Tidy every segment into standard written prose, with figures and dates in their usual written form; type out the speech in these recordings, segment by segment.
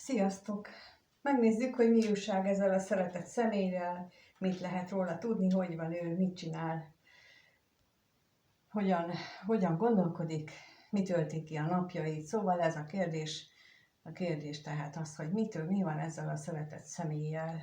Sziasztok! Megnézzük, hogy mi újság ezzel a szeretett személlyel, mit lehet róla tudni, hogy van ő, mit csinál, hogyan gondolkodik, mit tölti ki a napjait. Szóval ez a kérdés tehát az, hogy mi van ezzel a szeretett személlyel,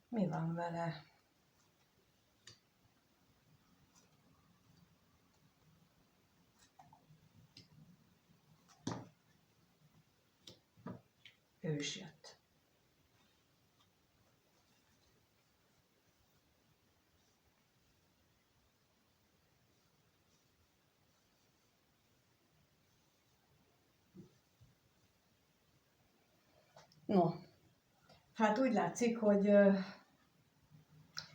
mi van vele. Ős jött. No, hát úgy látszik, hogy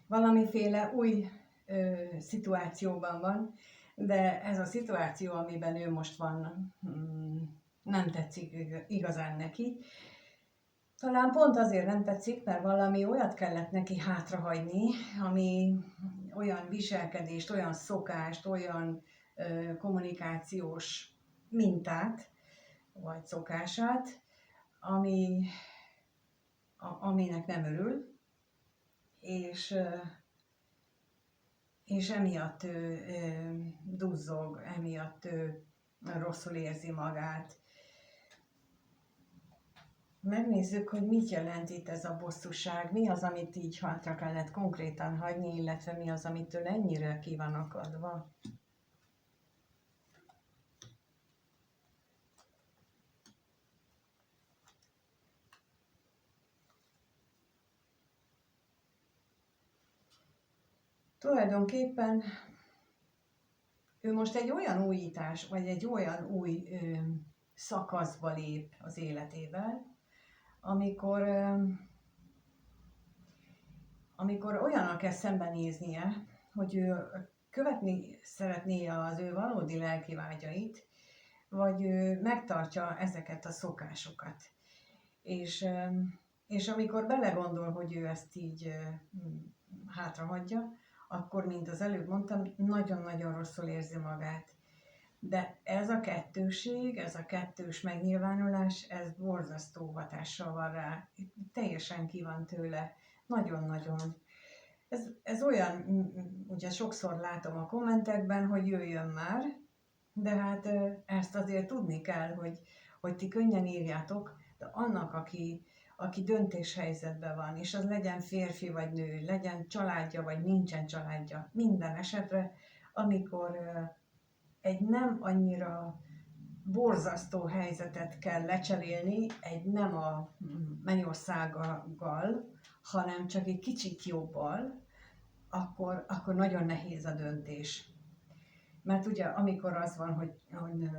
valamiféle új szituációban van, de ez a szituáció, amiben ő most van, nem tetszik igazán neki. Talán pont azért nem tetszik, mert valami olyat kellett neki hátrahagyni, ami olyan viselkedést, olyan szokást, olyan kommunikációs mintát, vagy szokását, aminek nem örül, és emiatt ő duzzog, emiatt ő rosszul érzi magát. Megnézzük, hogy mit jelent itt ez a bosszúság, mi az, amit így hátra kellett konkrétan hagyni, illetve mi az, amitől ennyire ki van akadva. Tulajdonképpen ő most egy olyan újítás, vagy egy olyan új szakaszba lép az életével, amikor olyannak kell szembenéznie, hogy ő követni szeretné az ő valódi lelki vágyait, vagy ő megtartja ezeket a szokásokat. És amikor belegondol, hogy ő ezt így hátrahagyja, akkor, mint az előbb mondtam, nagyon-nagyon rosszul érzi magát. De ez a kettőség, ez a kettős megnyilvánulás, ez borzasztó hatással van rá. Teljesen ki van tőle. Nagyon-nagyon. Ez olyan, ugye sokszor látom a kommentekben, hogy jöjjön már, de hát ezt azért tudni kell, hogy ti könnyen írjátok, de annak, aki döntéshelyzetben van, és az legyen férfi vagy nő, legyen családja vagy nincsen családja, minden esetre, amikor egy nem annyira borzasztó helyzetet kell lecserélni, egy nem a mennyországgal, hanem csak egy kicsit jobbal, akkor nagyon nehéz a döntés. Mert ugye amikor az van, hogy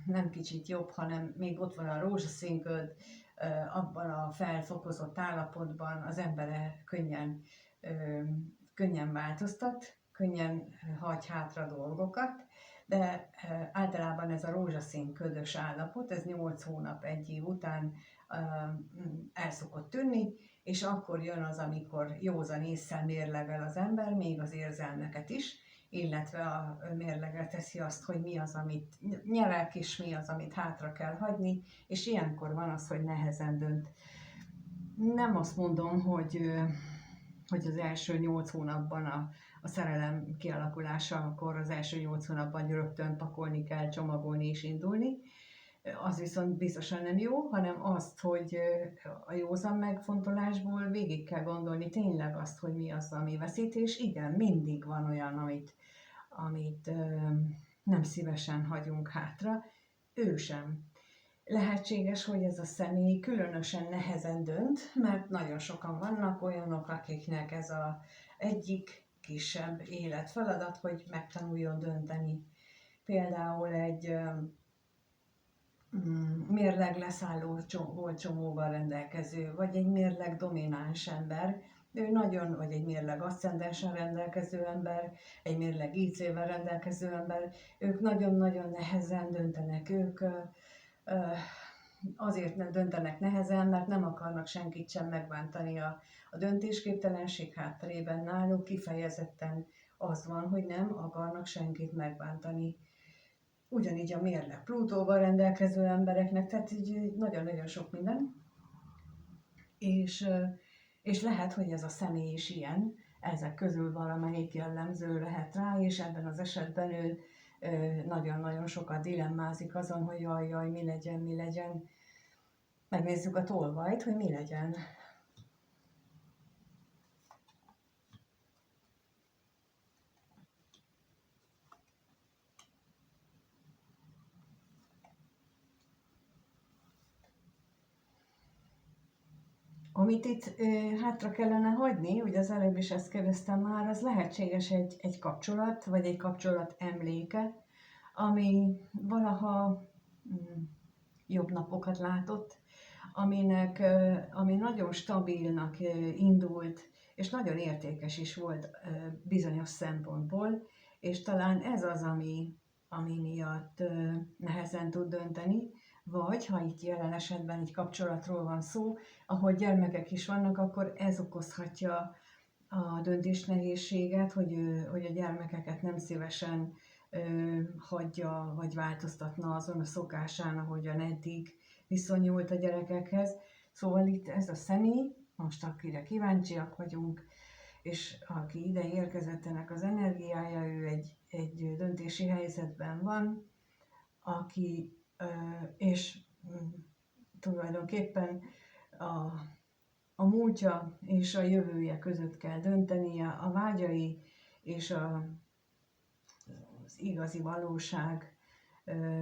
nem kicsit jobb, hanem még ott van a rózsaszínköd, abban a felfokozott állapotban az ember könnyen változtat, könnyen hagy hátra dolgokat, de általában ez a rózsaszín ködös állapot, ez 8 hónap, 1 év után el szokott tűnni, és akkor jön az, amikor józan ésszel mérlegel az ember, még az érzelmeket is, illetve a mérlegre teszi azt, hogy mi az, amit nyelek, és mi az, amit hátra kell hagyni, és ilyenkor van az, hogy nehezen dönt. Nem azt mondom, hogy az első 8 hónapban a szerelem kialakulása, akkor az első 8 hónapban rögtön pakolni kell, csomagolni és indulni. Az viszont biztosan nem jó, hanem azt, hogy a józan megfontolásból végig kell gondolni tényleg azt, hogy mi az, ami veszítés. Igen, mindig van olyan, amit nem szívesen hagyunk hátra, ő sem. Lehetséges, hogy ez a személy különösen nehezen dönt, mert nagyon sokan vannak olyanok, akiknek ez az egyik kisebb életfeladat, hogy megtanuljon dönteni. Például egy mérleg leszálló csomóval rendelkező, vagy egy mérleg domináns ember, ő nagyon, vagy egy mérleg aszcendensen rendelkező ember, egy mérleg IC-vel rendelkező ember, ők nagyon-nagyon nehezen döntenek, ők azért nem döntenek nehezen, mert nem akarnak senkit sem megbántani. A döntésképtelenség hátterében náluk kifejezetten az van, hogy nem akarnak senkit megbántani. ugyanígy a mérleg Plutóval rendelkező embereknek, tehát így nagyon-nagyon sok minden. És lehet, hogy ez a személy is ilyen, ezek közül valamelyik jellemző lehet rá, és ebben az esetben ő nagyon-nagyon sokat dilemmázik azon, hogy jaj, mi legyen, mi legyen. Megnézzük a tolvajt, hogy mi legyen. Amit itt hátra kellene hagyni, ugye az előbb is ezt kérdeztem már, az lehetséges egy kapcsolat, vagy egy kapcsolat emléke, ami valaha jobb napokat látott, ami nagyon stabilnak indult, és nagyon értékes is volt bizonyos szempontból, és talán ez az, ami miatt nehezen tud dönteni, vagy ha itt jelen esetben egy kapcsolatról van szó, ahol gyermekek is vannak, akkor ez okozhatja a döntés nehézséget, hogy a gyermekeket nem szívesen hagyja, vagy változtatna azon a szokásán, ahogyan eddig viszonyult a gyerekekhez. Szóval itt ez a személy, most akire kíváncsiak vagyunk, és aki ide érkezett, ennek az energiája, ő egy döntési helyzetben van, és tulajdonképpen a múltja és a jövője között kell döntenie, a vágyai és az igazi valóság,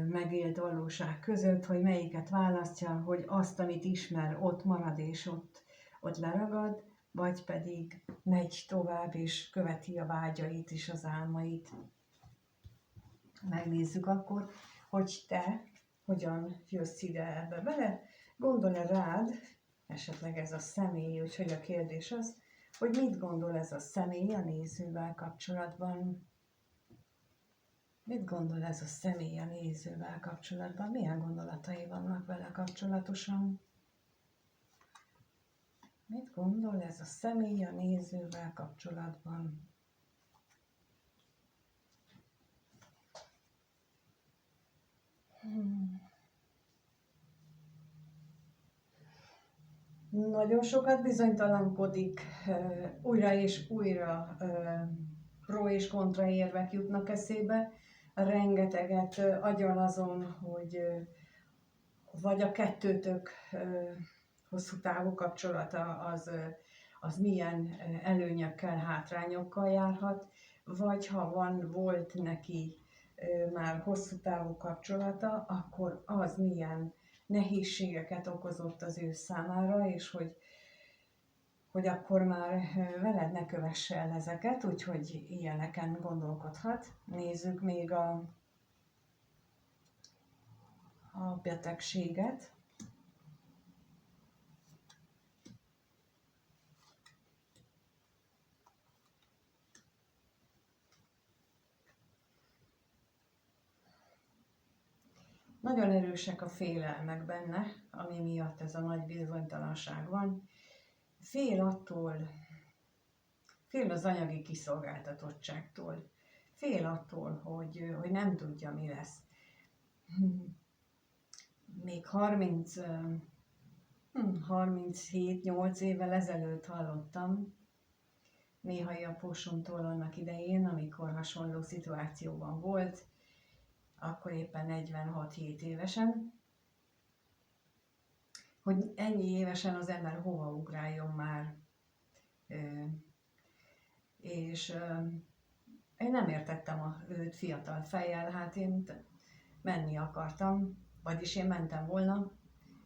megélt valóság között, hogy melyiket választja, hogy azt, amit ismer, ott marad és ott leragad, vagy pedig megy tovább és követi a vágyait és az álmait. Megnézzük akkor, hogy te hogyan jössz ide ebbe bele. Gondolj rád, esetleg ez a személy, úgyhogy a kérdés az, hogy mit gondol ez a személy a nézővel kapcsolatban. Mit gondol ez a személy a nézővel kapcsolatban? Milyen gondolatai vannak vele kapcsolatosan? Mit gondol ez a személy a nézővel kapcsolatban? Nagyon sokat bizonytalankodik, újra és újra pro és kontra érvek jutnak eszébe, rengeteget agyal azon, hogy vagy a kettőtök hosszú távú kapcsolata az milyen előnyökkel, hátrányokkal járhat, vagy ha volt neki már hosszú távú kapcsolata, akkor az milyen nehézségeket okozott az ő számára, és hogy akkor már veled ne kövesse el ezeket, úgyhogy ilyeneken gondolkodhat. Nézzük még a betegséget. Nagyon erősek a félelmek benne, ami miatt ez a nagy bizonytalanság van. Fél az anyagi kiszolgáltatottságtól, fél attól, hogy nem tudja, mi lesz. Még 37-8 évvel ezelőtt hallottam néhai apósomtól annak idején, amikor hasonló szituációban volt, akkor éppen 46-7 évesen, hogy ennyi évesen az ember hova ugráljon már. És én nem értettem őt fiatal fejjel, hát én menni akartam, vagyis én mentem volna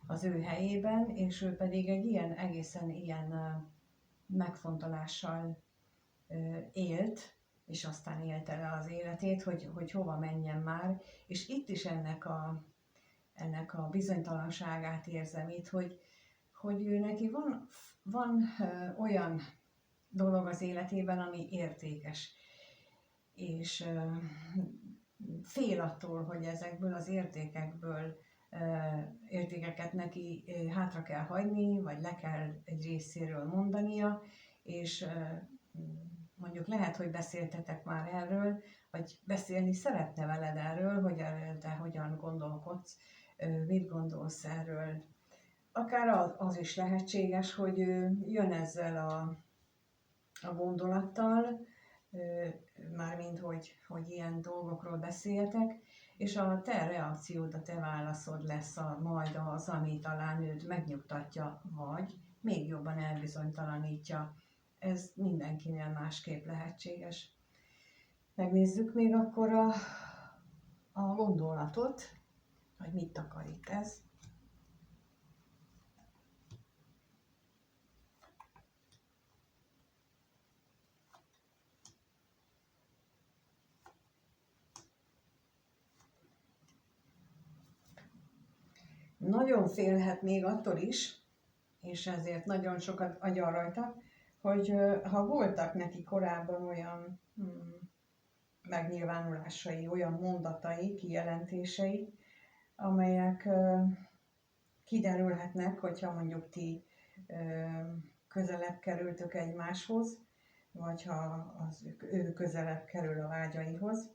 az ő helyében, és ő pedig egy egészen ilyen megfontolással élt, és aztán élte le az életét, hogy hova menjen már, és itt is ennek a bizonytalanságát érzem itt, hogy ő neki van olyan dolog az életében, ami értékes, és fél attól, hogy ezekből az értékeket neki hátra kell hagyni, vagy le kell egy részéről mondania, és mondjuk lehet, hogy beszéltetek már erről, vagy beszélni szeretne veled erről, hogy te hogyan gondolkodsz, mit gondolsz erről. Akár az is lehetséges, hogy jön ezzel a gondolattal, mármint hogy ilyen dolgokról beszéltek, és a te reakciód, a te válaszod lesz majd az, ami talán őt megnyugtatja, vagy még jobban elbizonytalanítja. Ez mindenkinél másképp lehetséges. Megnézzük még akkor a gondolatot, hogy mit takarít ez. Nagyon félhet még attól is, és ezért nagyon sokat agyal rajta, hogy ha voltak neki korábban olyan megnyilvánulásai, olyan mondatai, kijelentései, amelyek kiderülhetnek, hogyha mondjuk ti közelebb kerültök egymáshoz, vagy ha ő közelebb kerül a vágyaihoz,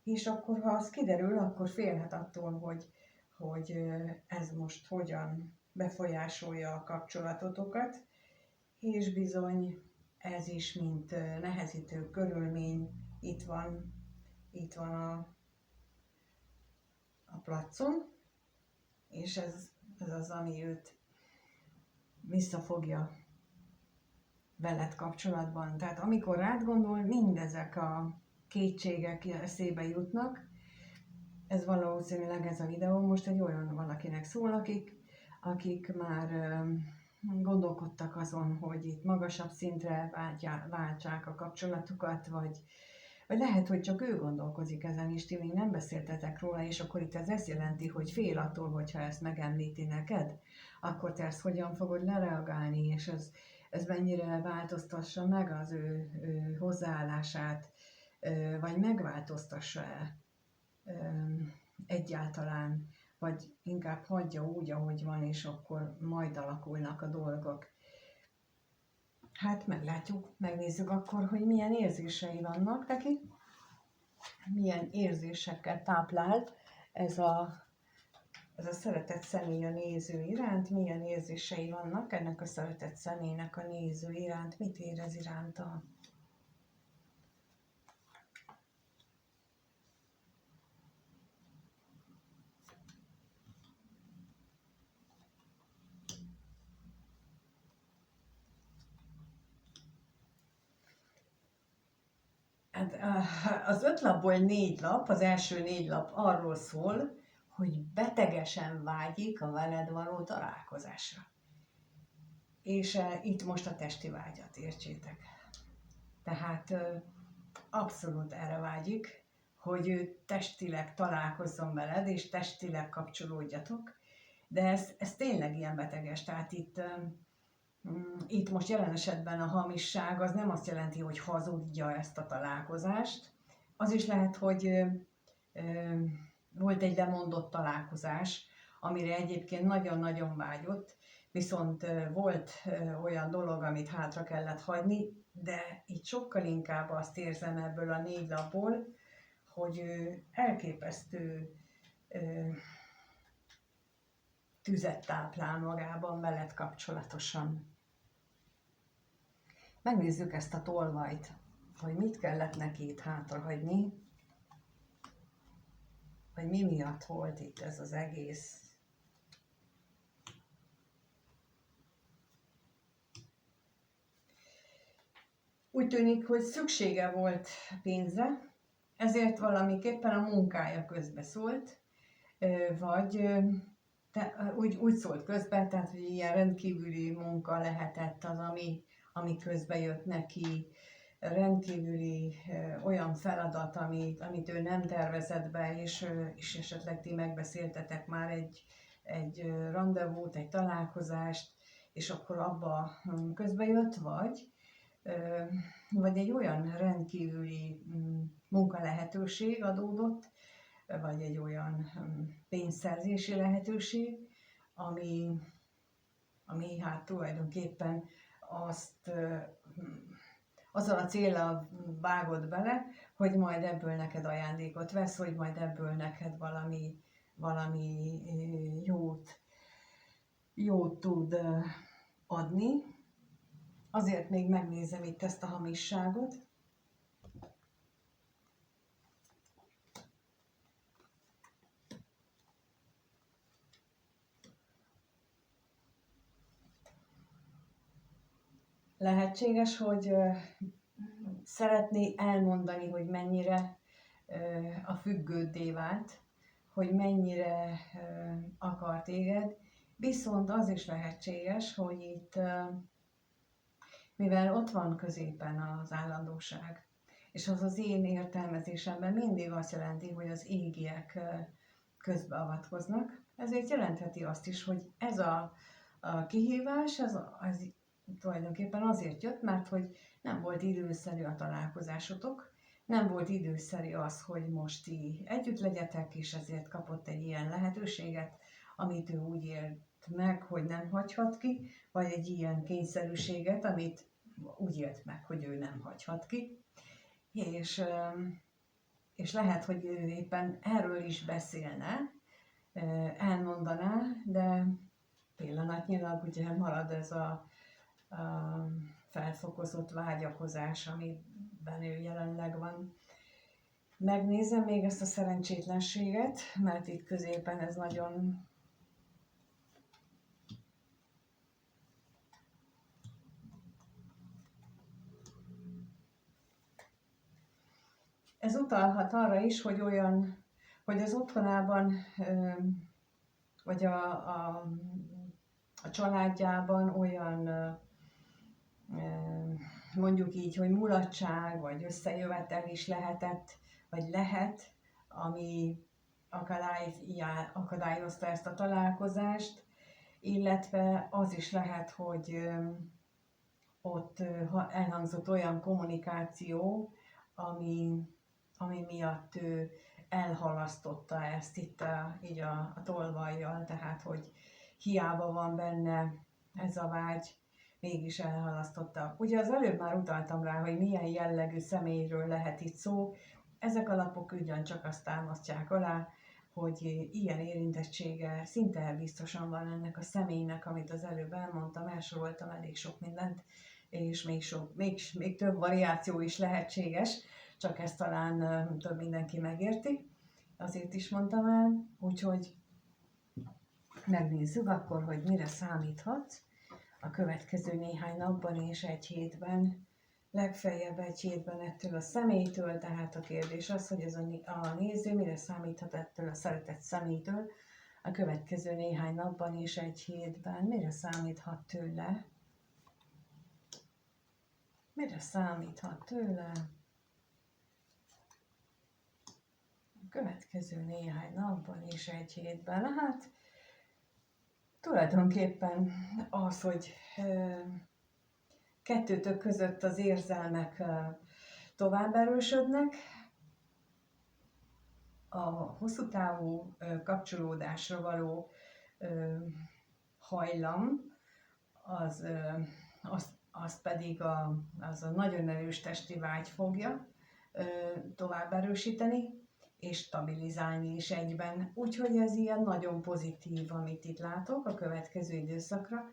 és akkor, ha az kiderül, akkor félhet attól, hogy ez most hogyan befolyásolja a kapcsolatotokat, és bizony ez is, mint nehezítő körülmény, itt van a placon, és ez az, ami őt visszafogja veled kapcsolatban. Tehát amikor rád gondol, mindezek a kétségek eszébe jutnak. Ez valószínűleg ez a videó most egy olyan valakinek szól, akik már gondolkodtak azon, hogy itt magasabb szintre váltsák a kapcsolatukat, vagy lehet, hogy csak ő gondolkozik ezen, és ti még nem beszéltetek róla, és akkor itt ez ezt jelenti, hogy fél attól, hogyha ezt megemlíti neked, akkor te ezt hogyan fogod lereagálni, és ez mennyire változtassa meg az ő hozzáállását, vagy megváltoztassa-e egyáltalán, vagy inkább hagyja úgy, ahogy van, és akkor majd alakulnak a dolgok. Hát meglátjuk, megnézzük akkor, hogy milyen érzései vannak neki, milyen érzésekkel táplál ez a szeretett személy a néző iránt, milyen érzései vannak ennek a szeretett személynek a néző iránt, mit érez iránta. Az 5 lapból 4 lap, az első 4 lap arról szól, hogy betegesen vágyik a veled való találkozásra. És itt most a testi vágyat értsétek. Tehát abszolút erre vágyik, hogy ő testileg találkozzon veled, és testileg kapcsolódjatok. De ez tényleg ilyen beteges. Tehát itt most jelen esetben a hamisság az nem azt jelenti, hogy hazudja ezt a találkozást. Az is lehet, hogy volt egy lemondott találkozás, amire egyébként nagyon-nagyon vágyott, viszont volt olyan dolog, amit hátra kellett hagyni, de itt sokkal inkább azt érzem ebből a 4 lapból, hogy elképesztő tüzet táplál magában veled kapcsolatosan. Megnézzük ezt a tolvajt, hogy mit kellett neki itt hátrahagyni, vagy mi miatt volt itt ez az egész. Úgy tűnik, hogy szüksége volt pénzre, ezért valamiképpen a munkája közbeszólt, vagy úgy szólt közbe, tehát hogy ilyen rendkívüli munka lehetett az, ami közbe jött neki, rendkívüli olyan feladat, amit ő nem tervezett be, és esetleg ti megbeszéltetek már egy randevút, egy találkozást, és akkor abba közbe jött, vagy egy olyan rendkívüli munkalehetőség adódott, vagy egy olyan pénzszerzési lehetőség, ami hát tulajdonképpen azzal a céllal vágod bele, hogy majd ebből neked ajándékot vesz, hogy majd ebből neked valami jót tud adni. Azért még megnézem itt ezt a hamisságot. Lehetséges, hogy szeretné elmondani, hogy mennyire a függőddé vált, hogy mennyire akar téged, viszont az is lehetséges, hogy itt, mivel ott van középen az állandóság, és az az én értelmezésemben mindig azt jelenti, hogy az égiek közbeavatkoznak, ezért jelentheti azt is, hogy ez a kihívás, ez tulajdonképpen azért jött, mert hogy nem volt időszerű a találkozásotok, nem volt időszerű az, hogy most ti együtt legyetek, és ezért kapott egy ilyen lehetőséget, amit ő úgy élt meg, hogy nem hagyhat ki, vagy egy ilyen kényszerűséget, amit úgy élt meg, hogy ő nem hagyhat ki. És lehet, hogy ő éppen erről is beszélne, elmondaná, de pillanatnyilag ugye marad ez a felfokozott vágyakozás, amiben ő jelenleg van. Megnézem még ezt a szerencsétlenséget, mert itt középen ez nagyon ez utalhat arra is, hogy hogy az otthonában, vagy a családjában olyan, mondjuk így, hogy mulatság, vagy összejövetel is lehetett, vagy lehet, ami akadályozta ezt a találkozást, illetve az is lehet, hogy ott elhangzott olyan kommunikáció, ami miatt ő elhalasztotta ezt itt így a tolvajjal, tehát hogy hiába van benne ez a vágy, mégis elhalasztotta. Ugye az előbb már utaltam rá, hogy milyen jellegű személyről lehet itt szó, ezek a lapok ugyancsak azt támasztják alá, hogy ilyen érintettsége szinte biztosan van ennek a személynek, amit az előbb elmondtam, elsoroltam elég sok mindent, és még több variáció is lehetséges, csak ezt talán több mindenki megérti, azért is mondtam el, úgyhogy megnézzük akkor, hogy mire számíthatsz a következő néhány napban és egy hétben, legfeljebb egy hétben ettől a személytől, tehát a kérdés az, hogy ez a néző mire számíthat ettől a szeretett személytől a következő néhány napban és egy hétben, mire számíthat tőle, mire számíthat tőle a következő néhány napban és egy hétben. Hát tulajdonképpen az, hogy kettőtök között az érzelmek tovább erősödnek, a hosszú távú kapcsolódásra való hajlam, az pedig az a nagyon erős testi vágy fogja tovább erősíteni, és stabilizálni is egyben. Úgyhogy ez ilyen nagyon pozitív, amit itt látok a következő időszakra.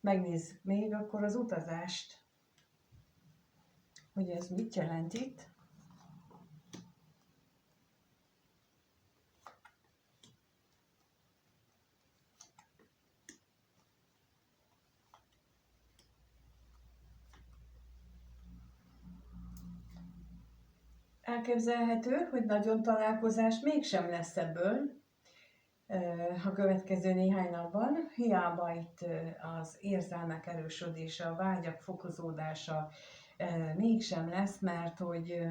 Megnézzük még akkor az utazást, hogy ez mit jelent itt. Elképzelhető, hogy nagyon találkozás mégsem lesz ebből a következő néhány napban, hiába itt az érzelmek erősödése, a vágyak fokozódása mégsem lesz, mert hogy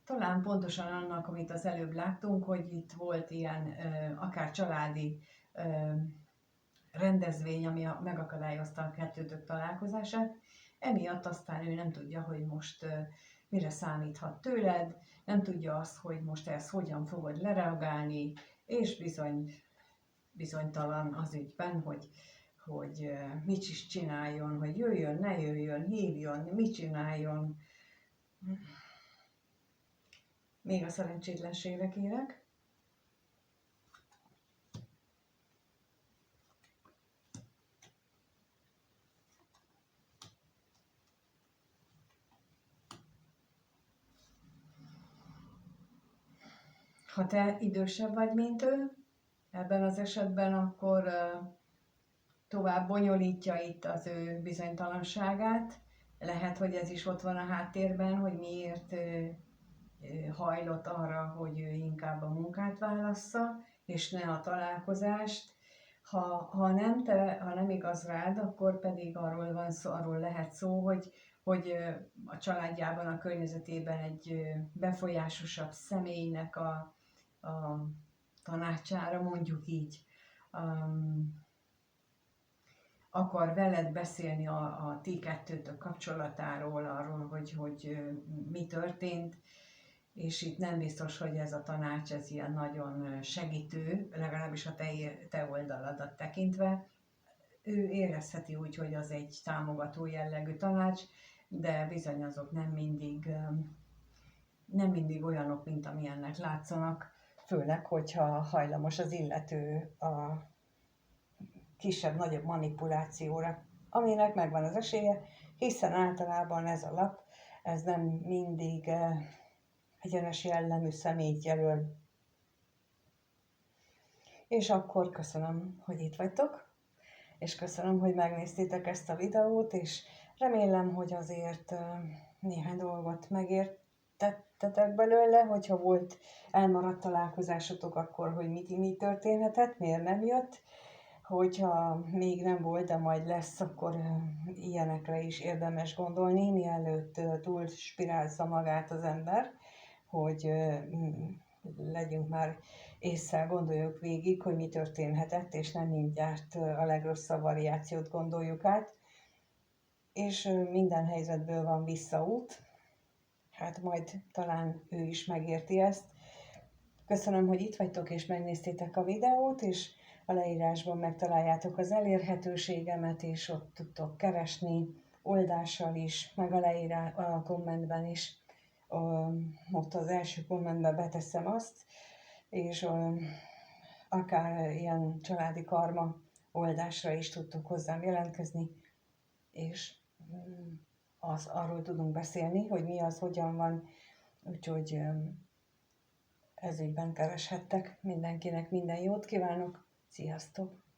talán pontosan annak, amit az előbb láttunk, hogy itt volt ilyen akár családi rendezvény, ami megakadályozta a kettőtök találkozását, emiatt aztán ő nem tudja, hogy most mire számíthat tőled, nem tudja azt, hogy most ezt hogyan fogod lereagálni, és bizonytalan az ügyben, hogy mit is csináljon, hogy jöjjön, ne jöjjön, hívjon, mit csináljon, Még a szerencsétlenségre kérek. Ha te idősebb vagy, mint ő, ebben az esetben akkor tovább bonyolítja itt az ő bizonytalanságát. Lehet, hogy ez is ott van a háttérben, hogy miért hajlott arra, hogy ő inkább a munkát válassza, és ne a találkozást. Ha nem igaz rád, akkor pedig arról lehet szó, hogy a családjában, a környezetében egy befolyásosabb személynek a tanácsára, mondjuk így, akar veled beszélni a ti kettőtök kapcsolatáról, arról, hogy mi történt, és itt nem biztos, hogy ez a tanács ez ilyen nagyon segítő, legalábbis a te oldaladat tekintve. Ő érezheti úgy, hogy az egy támogató jellegű tanács, de bizony azok nem mindig olyanok, mint amilyennek látszanak, főleg, hogyha hajlamos az illető a kisebb-nagyobb manipulációra, aminek megvan az esélye, hiszen általában ez a lap, ez nem mindig egyenes jellemű személyt jelöl. És akkor köszönöm, hogy itt vagytok, és köszönöm, hogy megnéztétek ezt a videót, és remélem, hogy azért néhány dolgot megértettetek belőle, hogyha volt elmaradt találkozásotok, akkor hogy mi történhetett, miért nem jött, hogyha még nem volt, de majd lesz, akkor ilyenekre is érdemes gondolni, mielőtt túl spirálzza magát az ember, hogy legyünk már ésszel, gondoljuk végig, hogy mi történhetett, és nem mindjárt a legrosszabb variációt gondoljuk át. És minden helyzetből van visszaút, hát majd talán ő is megérti ezt. Köszönöm, hogy itt vagytok és megnéztétek a videót, és a leírásban megtaláljátok az elérhetőségemet, és ott tudtok keresni oldással is, meg a kommentben is. Ott az első kommentben beteszem azt, és akár ilyen családi karma oldásra is tudtok hozzám jelentkezni, és arról tudunk beszélni, hogy mi az, hogyan van, úgyhogy ez ügyben kereshettek. Mindenkinek minden jót kívánok, sziasztok!